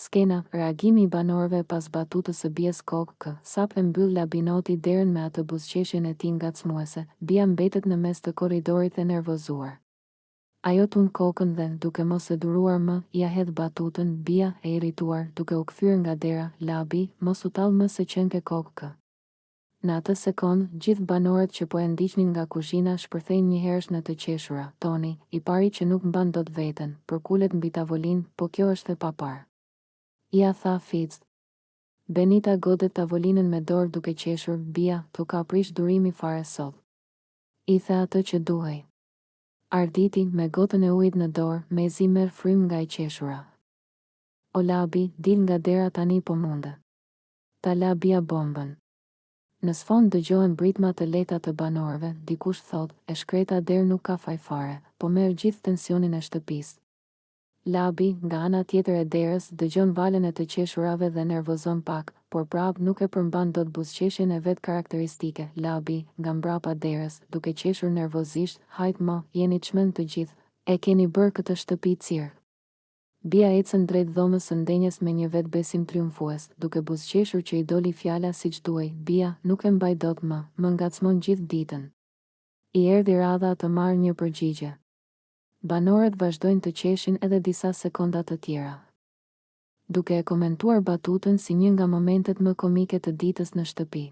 Skena, reagimi i banorëve pas batutës së Bias kokë, sapo e mbyll Labinoti derën me atë buzëqeshjen e tij ngacmuese, Bia mbetet në mes të korridorit e nervozuar. Ajo tund kokën dhe, duke mos e duruar më, ja hedh batutën, Bia, e irrituar, duke u kthyer nga dera, Labi, mos u tall më se qënke kokë. Në atë sekond, gjithë banorët që po e ndiqnin nga kuzhina shpërthejnë njëherësh në të qeshura. Toni, i pari që nuk mban dot veten, përkulet mbi tavolinë, po kjo është e papar. Ja tha Fitz. Benita godet tavolinën me dorë duke qeshur, Bia, tu ka prish durimi fare sot. I tha atë që duhej. Arditi, me gotën e ujit në dorë, mezi merr frym nga i qeshura. O Labi, dil nga dera tani po munde. Ta la Bia bombën. Në sfond dëgjohen britma të lehta të banorëve, dikush thot, e shkreta der nuk ka faj fare, po merr gjithë tensionin e shtëpisë. Labi, nga ana tjetër e derës, dëgjon valën e të qeshurave dhe nervozon pak, por prap nuk e përmban dot buzëqeshjen e vet karakteristike. Labi, nga mbrapa derës, duke qeshur nervozisht, hajt mo, jeni çmend të gjithë, e keni bërë këtë shtëpi cirk. Bia ecën drejt dhomës së ndenjes me një vetbesim triumfues, duke buzëqeshur që i doli fjala siç duhej. Bia, nuk e mbaj dot më ngacmon gjithë ditën. I erdhi radha të marrë një përgjigje. Banorët vazhdojnë të qeshin edhe disa sekonda të tjera. Duke e komentuar batutën si një nga momentet më komike të ditës në shtëpi.